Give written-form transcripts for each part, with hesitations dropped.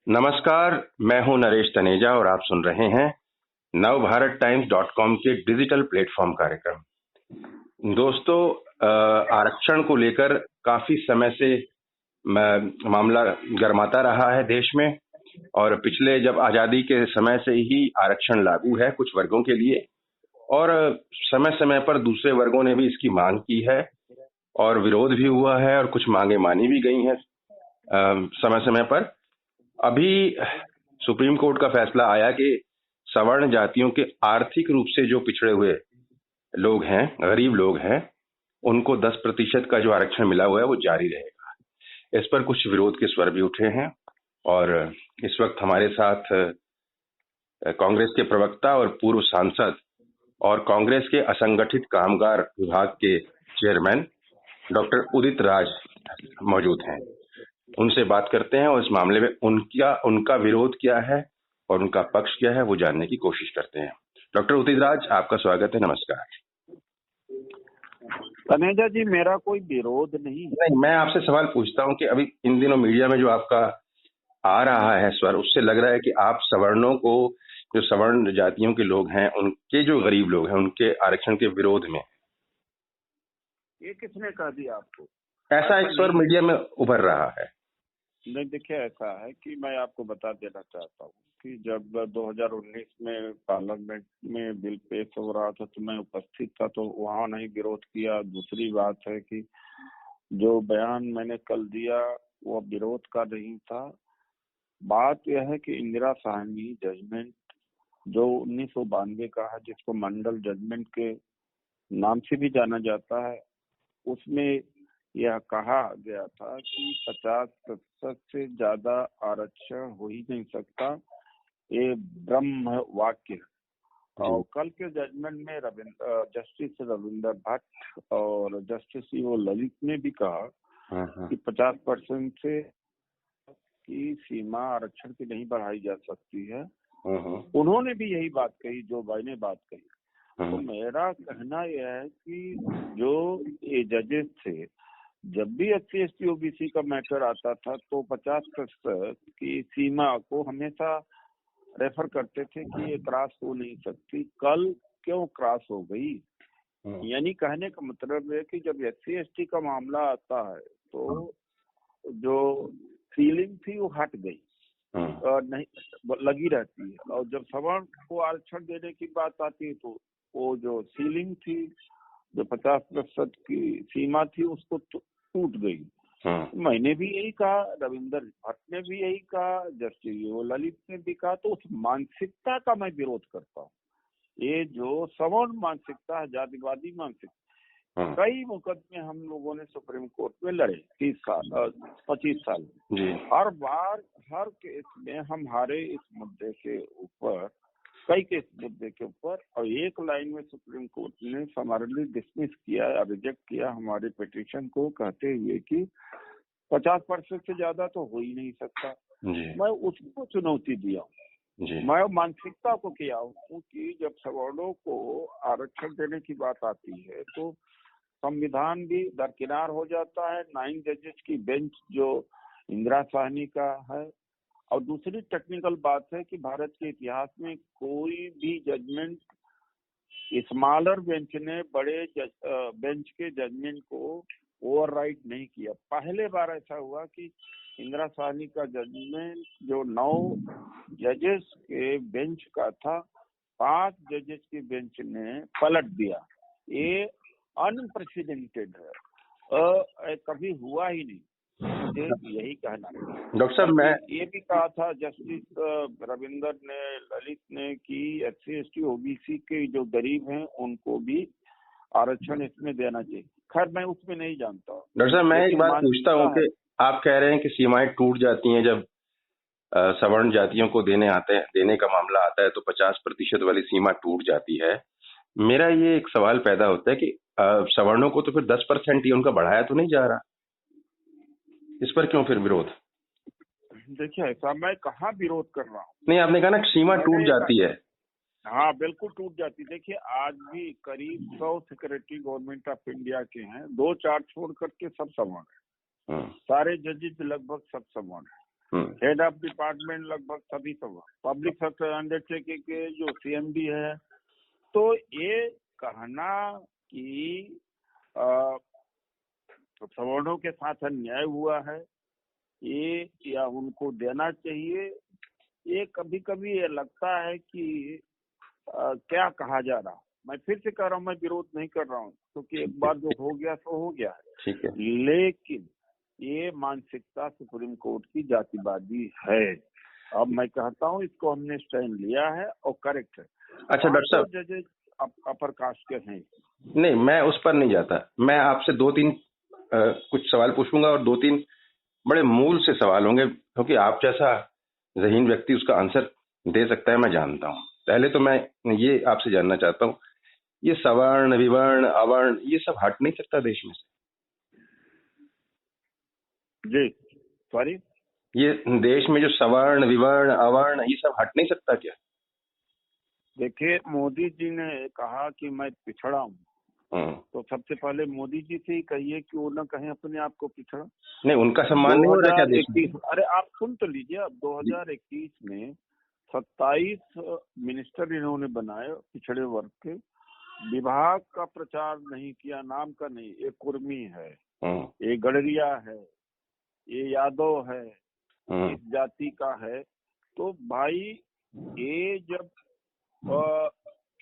नमस्कार, मैं हूं नरेश तनेजा और आप सुन रहे हैं नवभारत टाइम्स .com के डिजिटल प्लेटफॉर्म कार्यक्रम। दोस्तों, आरक्षण को लेकर काफी समय से मामला गरमाता रहा है देश में। और पिछले जब आजादी के समय से ही आरक्षण लागू है कुछ वर्गों के लिए, और समय समय पर दूसरे वर्गों ने भी इसकी मांग की है और विरोध भी हुआ है और कुछ मांगे मानी भी गई हैं समय समय पर। अभी सुप्रीम कोर्ट का फैसला आया कि सवर्ण जातियों के आर्थिक रूप से जो पिछड़े हुए लोग हैं, गरीब लोग हैं, उनको 10% का जो आरक्षण मिला हुआ है वो जारी रहेगा। इस पर कुछ विरोध के स्वर भी उठे हैं और इस वक्त हमारे साथ कांग्रेस के प्रवक्ता और पूर्व सांसद और कांग्रेस के असंगठित कामगार विभाग के चेयरमैन डॉक्टर उदित राज मौजूद हैं। उनसे बात करते हैं और इस मामले में उनका विरोध क्या है और उनका पक्ष क्या है वो जानने की कोशिश करते हैं। डॉक्टर उदित राज, आपका स्वागत है। नमस्कार। तनेजा जी, मेरा कोई विरोध नहीं है। नहीं, मैं आपसे सवाल पूछता हूं कि अभी इन दिनों मीडिया में जो आपका आ रहा है स्वर, उससे लग रहा है कि आप सवर्णों को, जो सवर्ण जातियों के लोग हैं, उनके जो गरीब लोग हैं, उनके आरक्षण के विरोध में। ये किसने कह दिया आपको? ऐसा एक स्वर मीडिया में उभर रहा है। नहीं, देखिए, ऐसा है कि मैं आपको बता देना चाहता हूँ कि जब 2019 में पार्लियामेंट में बिल पेश हो रहा था तो मैं उपस्थित था, तो वहाँ नहीं विरोध किया। दूसरी बात है कि जो बयान मैंने कल दिया वो विरोध का नहीं था। बात यह है कि इंदिरा साहनी जजमेंट जो 1992 का है, जिसको मंडल जजमेंट के नाम से भी जाना जाता है, उसमें यह कहा गया था कि 50% से ज्यादा आरक्षण हो ही नहीं सकता। ये ब्रह्म वाक्य है। और कल के जजमेंट में जस्टिस रविंदर भट्ट और जस्टिस ओ ललित ने भी कहा कि 50% से की सीमा आरक्षण की नहीं बढ़ाई जा सकती है। उन्होंने भी यही बात कही जो मैंने बात कही। तो मेरा कहना यह है कि जो ये जजेस थे, जब भी SC ST OBC का मैटर आता था तो 50% की सीमा को हमेशा रेफर करते थे कि ये क्रॉस हो नहीं सकती। कल क्यों क्रॉस हो गई? यानी कहने का मतलब है कि जब SC ST का मामला आता है तो जो फीलिंग थी वो हट गई और नहीं लगी रहती है। और जब सवर्ण को आरक्षण देने की बात आती है तो वो जो सीलिंग थी, जो 50% की सीमा थी, उसको टूट गई। मैंने भी यही कहा, रविंदर भट्ट ने भी यही कहा, जस्टिस ओ ललित ने भी कहा। तो उस मानसिकता का मैं विरोध करता हूँ। ये जो सवर्ण मानसिकता है, जातिवादी मानसिकता, कई मुकदमे हम लोगों ने सुप्रीम कोर्ट में लड़े 30 साल 25 साल हर बार हर केस में हम हारे इस मुद्दे के ऊपर, कई केस मुद्दे के ऊपर। और एक लाइन में सुप्रीम कोर्ट ने समरली डिसमिस किया या रिजेक्ट किया हमारे पिटीशन को, कहते हुए कि 50% से ज्यादा तो हो ही नहीं सकता। मैं उसको चुनौती दिया। मैं मानसिकता को किया हूँ कि जब सवर्णों को आरक्षण देने की बात आती है तो संविधान भी दरकिनार हो जाता है। 9 जजेस की बेंच जो इंदिरा साहनी का है। और दूसरी टेक्निकल बात है कि भारत के इतिहास में कोई भी जजमेंट स्मॉलर बेंच ने बड़े बेंच के जजमेंट को ओवरराइड नहीं किया। पहले बार ऐसा हुआ कि इंदिरा साहनी का जजमेंट जो 9 जजेस के बेंच का था, 5 जजेस की बेंच ने पलट दिया। ये अनप्रेसिडेंटेड है, कभी हुआ ही नहीं। मुझे यही कहना है। डॉक्टर साहब, मैं ये भी कहा था जस्टिस रविंदर ने, ललित ने, कि SC ST OBC के जो गरीब हैं उनको भी आरक्षण इसमें देना चाहिए। खैर, मैं उसमें नहीं जानता। डॉक्टर साहब, मैं एक बात पूछता हूँ कि आप कह रहे हैं कि सीमाएं टूट जाती हैं जब सवर्ण जातियों को देने का मामला आता है तो 50% वाली सीमा टूट जाती है। मेरा ये एक सवाल पैदा होता है कि सवर्णों को तो फिर 10% ही उनका बढ़ाया तो नहीं जा रहा, इस पर क्यों फिर विरोध? देखिए, ऐसा मैं कहाँ विरोध कर रहा हूँ। नहीं, आपने कहा ना सीमा टूट जाती है। हाँ, बिल्कुल टूट जाती। देखिए, आज भी करीब 100 सेक्रेटरी गवर्नमेंट ऑफ इंडिया के हैं, 2-4 छोड़ करके सब सवर्ण है। सारे जजेस लगभग सब सवर्ण है। हेड ऑफ डिपार्टमेंट लगभग सभी सब, पब्लिक सेक्टर अंडरटेकिंग के जो सीएमडी है। तो ये कहना कि सवर्णों के साथ अन्याय हुआ है ये या उनको देना चाहिए, ये कभी कभी ये लगता है कि क्या कहा जा रहा। मैं फिर से कह रहा हूँ, मैं विरोध नहीं कर रहा हूँ, क्योंकि एक बार जो हो गया सो हो गया है। ठीक है, लेकिन ये मानसिकता सुप्रीम कोर्ट की जातिवादी है। अब मैं कहता हूँ इसको हमने स्टैंड लिया है और करेक्ट है। अच्छा डॉक्टर साहब, जजेज अपर कास्ट के हैं। नहीं मैं उस पर नहीं जाता, मैं आपसे 2-3 कुछ सवाल पूछूंगा और 2-3 बड़े मूल से सवाल होंगे, क्योंकि आप जैसा ज़हीन व्यक्ति उसका आंसर दे सकता है मैं जानता हूँ। पहले तो मैं ये आपसे जानना चाहता हूँ, ये सवर्ण विवर्ण अवर्ण ये सब हट नहीं सकता देश में से? जी सॉरी, ये देश में जो सवर्ण विवर्ण अवर्ण ये सब हट नहीं सकता क्या? देखिए मोदी जी ने कहा कि मैं पिछड़ा हूँ, तो सबसे पहले मोदी जी से ही कहिए कि वो न कहें अपने आप को पिछड़ा। नहीं, उनका सम्मान नहीं हो रहा क्या देश में? 2021, अरे आप सुन तो लीजिए, अब 2021 में 27 मिनिस्टर इन्होंने बनाए पिछड़े वर्ग के। विभाग का प्रचार नहीं किया, नाम का नहीं। एक कुर्मी है, ये गडरिया है, ये यादव है, इस जाति का है। तो भाई ये जब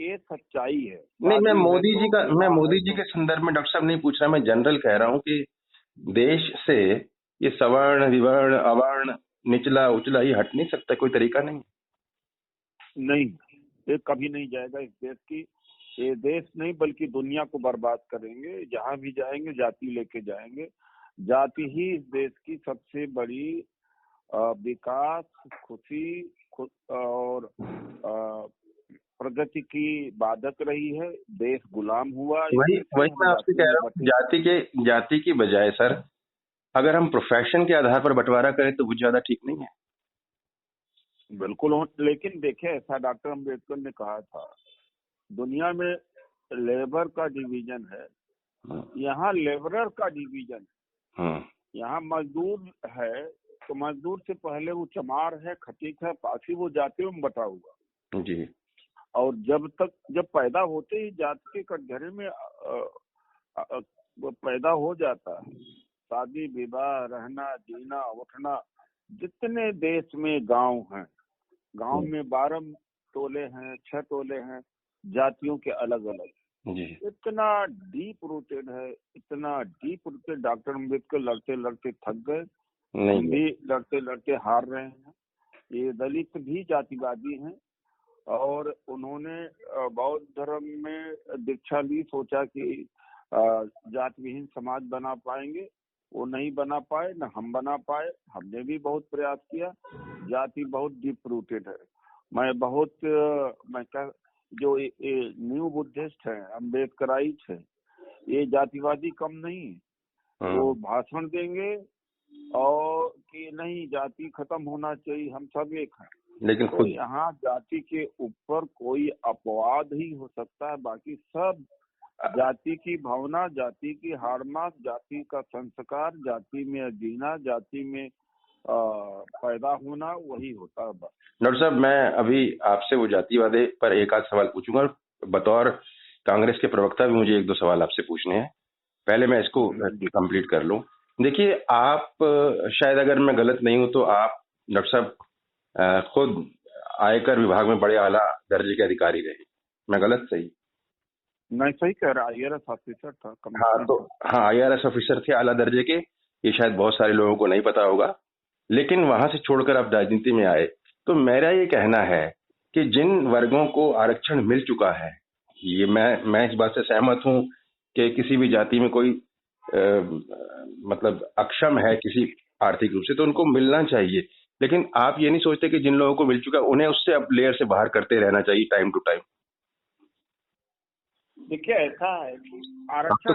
ये सच्चाई है। नहीं, मैं मोदी जी के संदर्भ में डॉक्टर साहब नहीं पूछ रहा, मैं जनरल कह रहा हूँ कि देश से ये सवर्ण विवर्ण अवर्ण निचला उचला ये हट नहीं सकता, कोई तरीका नहीं? नहीं, ये कभी नहीं जाएगा। इस देश की, ये देश नहीं बल्कि दुनिया को बर्बाद करेंगे। जहां भी जाएंगे जाति लेके जाएंगे। जाति ही इस देश की सबसे बड़ी विकास, खुशी और प्रगति की बाधक रही है। देश गुलाम हुआ। वही मैं आपसे कह रहा हूँ, जाति की बजाय सर अगर हम प्रोफेशन के आधार पर बंटवारा करें तो कुछ ज्यादा ठीक नहीं है? बिल्कुल। लेकिन देखिए, ऐसा डॉक्टर अम्बेडकर ने कहा था, दुनिया में लेबर का डिवीजन है, यहाँ लेबरर का डिवीजन है। यहाँ मजदूर है तो मजदूर से पहले वो चमार है, खटीक है, पासी, वो जातियों में बटा हुआ जी। और जब पैदा होते ही जाति के कटघरे में पैदा हो जाता है। शादी विवाह, रहना जीना उठना, जितने देश में गांव हैं, गांव में 12 टोले हैं, 6 टोले हैं, जातियों के अलग अलग। इतना डीप रूटेड है, इतना डीप रूटेड। डॉक्टर अम्बेडकर लड़ते लड़ते थक गए, हम भी लड़ते लड़ते हार रहे हैं। ये दलित भी जातिवादी हैं और उन्होंने बौद्ध धर्म में दीक्षा ली, सोचा कि जाति विहीन समाज बना पाएंगे। वो नहीं बना पाए, न हम बना पाए। हमने भी बहुत प्रयास किया। जाति बहुत डीप रूटेड है। जो न्यू बुद्धिस्ट है, अम्बेडकराइट है, ये जातिवादी कम नहीं है। वो भाषण देंगे और कि नहीं जाति खत्म होना चाहिए, हम सब एक हैं। लेकिन तो यहाँ जाति के ऊपर कोई अपवाद ही हो सकता है, बाकी सब जाति की भावना, जाति की हाड़मास, जाति का संस्कार, जाति में जीना, जाति में पैदा होना, वही होता है बस। डॉक्टर साहब, मैं अभी आपसे वो जातिवाद पर एक आध सवाल पूछूंगा। बतौर कांग्रेस के प्रवक्ता भी मुझे 1-2 सवाल आपसे पूछने हैं। पहले मैं इसको कंप्लीट कर लूं। देखिए, आप शायद अगर मैं गलत नहीं हूं तो आप डॉक्टर साहब खुद आयकर विभाग में बड़े आला दर्जे के अधिकारी रहे। मैं गलत सही? नहीं, सही कह रहा। IRS ऑफिसर था। हाँ, IRS ऑफिसर थे आला दर्जे के। ये शायद बहुत सारे लोगों को नहीं पता होगा। लेकिन वहां से छोड़कर आप राजनीति में आए, तो मेरा ये कहना है कि जिन वर्गों को आरक्षण मिल चुका है, ये मैं इस बात से सहमत हूं कि किसी भी जाति में कोई मतलब अक्षम है किसी आर्थिक रूप से, तो उनको मिलना चाहिए। लेकिन आप ये नहीं सोचते कि जिन लोगों को मिल चुका उन्हें उससे अब लेयर से बाहर करते रहना चाहिए टाइम टू टाइम? देखिए, ऐसा है कि आरक्षण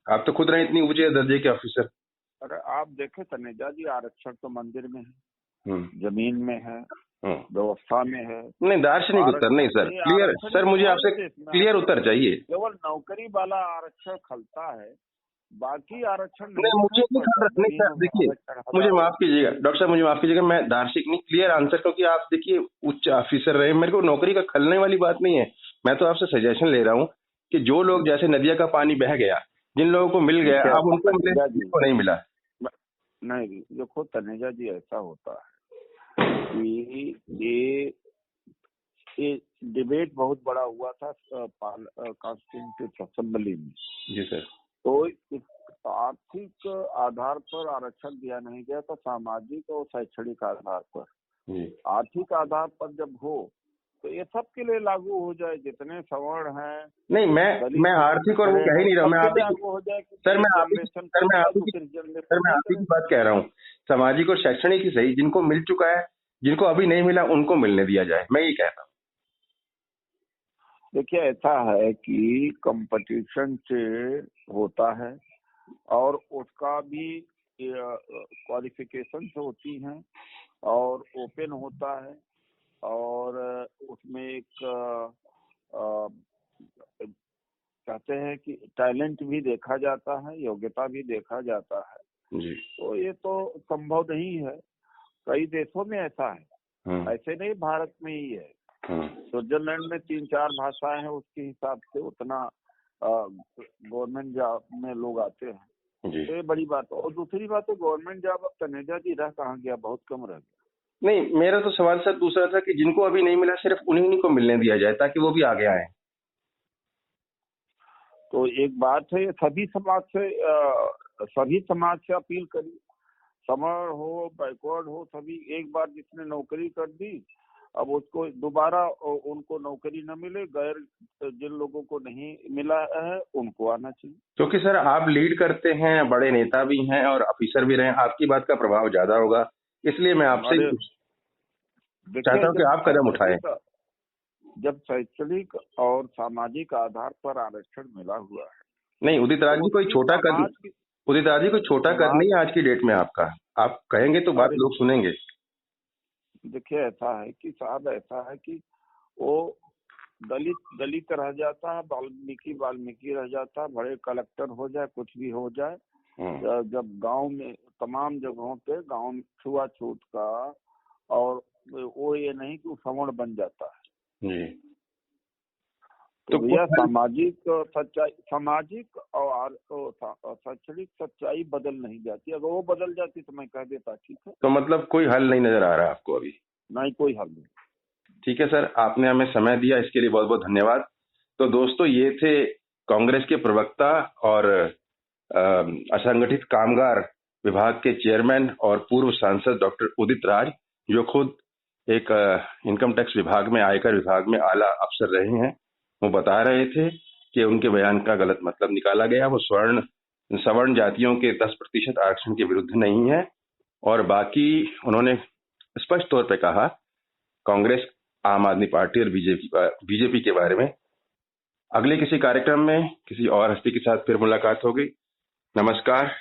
आप तो खुद रहे इतनी ऊंचे दर्जे के ऑफिसर। अरे आप देखे तनेजा जी, आरक्षण तो मंदिर में है, जमीन में है, व्यवस्था में है। नहीं, दार्शनिक उत्तर नहीं सर, क्लियर सर, मुझे आपसे क्लियर उत्तर चाहिए। केवल नौकरी वाला आरक्षण खलता है, बाकी आरक्षण नहीं, नहीं मुझे नहीं था, खबर नहीं सर, देखिए मुझे माफ कीजिएगा डॉक्टर साहब, मुझे माफ कीजिएगा, मैं दार्शिक नहीं, क्लियर आंसर, क्योंकि आप देखिए उच्च ऑफिसर रहे, मेरे को नौकरी का खलने वाली बात नहीं है। मैं तो आपसे सजेशन ले रहा हूँ कि जो लोग, जैसे नदिया का पानी बह गया, जिन लोगों को मिल गया अब उनको मिले, जिनको नहीं मिला। नहीं देखो तनेजा जी, ऐसा होता है कि ये डिबेट बहुत बड़ा हुआ था कॉन्स्टिट्यूंट असेंबली में। जी सर। तो इस आर्थिक आधार पर आरक्षण दिया नहीं गया था, सामाजिक और शैक्षणिक आधार पर। आर्थिक आधार पर जब हो तो ये सबके लिए लागू हो जाए, जितने सवर्ण हैं। नहीं, मैं आर्थिक और वो कह ही नहीं रहा, मैं आप लागू हो जाए कि सर, मैं आपकी बात कह रहा हूँ, सामाजिक और शैक्षणिक ही सही, जिनको मिल चुका है, जिनको अभी नहीं मिला उनको मिलने दिया जाए, मैं ये कहता हूँ। देखिए ऐसा है कि कंपटीशन से होता है और उसका भी क्वालिफिकेशन से होती हैं और ओपन होता है और उसमें एक कहते हैं कि टैलेंट भी देखा जाता है, योग्यता भी देखा जाता है जी। तो ये तो संभव नहीं है, कई देशों में ऐसा है, ऐसे नहीं भारत में ही है। स्विट्जरलैंड में 3-4 भाषाएं हैं, उसके हिसाब से उतना गवर्नमेंट जॉब में लोग आते हैं, तो ये बड़ी बात है। और दूसरी बात तो गवर्नमेंट जॉब अब तनेजा जी रह कहाँ गया, बहुत कम रह गया। नहीं, मेरा तो सवाल सर दूसरा था कि जिनको अभी नहीं मिला सिर्फ उन्हीं को मिलने दिया जाए ताकि वो भी आगे आए। तो एक बात है, सभी समाज से अपील करी, समर हो बैकवर्ड हो, सभी एक बार जिसने नौकरी कर दी अब उसको दोबारा उनको नौकरी न मिले, गैर जिन लोगों को नहीं मिला है उनको आना चाहिए। क्योंकि सर आप लीड करते हैं, बड़े नेता भी हैं और ऑफिसर भी रहे, आपकी बात का प्रभाव ज्यादा होगा, इसलिए मैं आपसे चाहता हूँ कि आप कदम उठाएं। जब शैक्षणिक और सामाजिक आधार पर आरक्षण मिला हुआ है, नहीं उदित राज जी कोई छोटा कदम, उदित राज जी कोई छोटा कदम नहीं आज की डेट में आपका, आप कहेंगे तो बात लोग सुनेंगे। देखिए ऐसा है कि साहब, ऐसा है कि वो दलित रह जाता है, वाल्मीकि रह जाता है, बड़े कलेक्टर हो जाए, कुछ भी हो जाए, जब गांव में तमाम जगहों पे गांव छुआछूत का, और वो ये नहीं कि वो सवर्ण बन जाता है जी। तो भैया सामाजिक और शैक्षणिक सच्चाई बदल नहीं जाती, अगर वो बदल जाती तो मैं कह देता ठीक है। तो मतलब कोई हल नहीं नजर आ रहा आपको अभी? नहीं, कोई हल नहीं। ठीक है सर, आपने हमें समय दिया इसके लिए बहुत बहुत धन्यवाद। तो दोस्तों ये थे कांग्रेस के प्रवक्ता और असंगठित कामगार विभाग के चेयरमैन और पूर्व सांसद डॉक्टर उदित राज, जो खुद एक इनकम टैक्स विभाग में, आयकर विभाग में आला अफसर रहे हैं। वो बता रहे थे कि उनके बयान का गलत मतलब निकाला गया, वो सवर्ण जातियों के 10% आरक्षण के विरुद्ध नहीं है, और बाकी उन्होंने स्पष्ट तौर पे कहा कांग्रेस, आम आदमी पार्टी और बीजेपी के बारे में। अगले किसी कार्यक्रम में किसी और हस्ती के साथ फिर मुलाकात होगी। नमस्कार।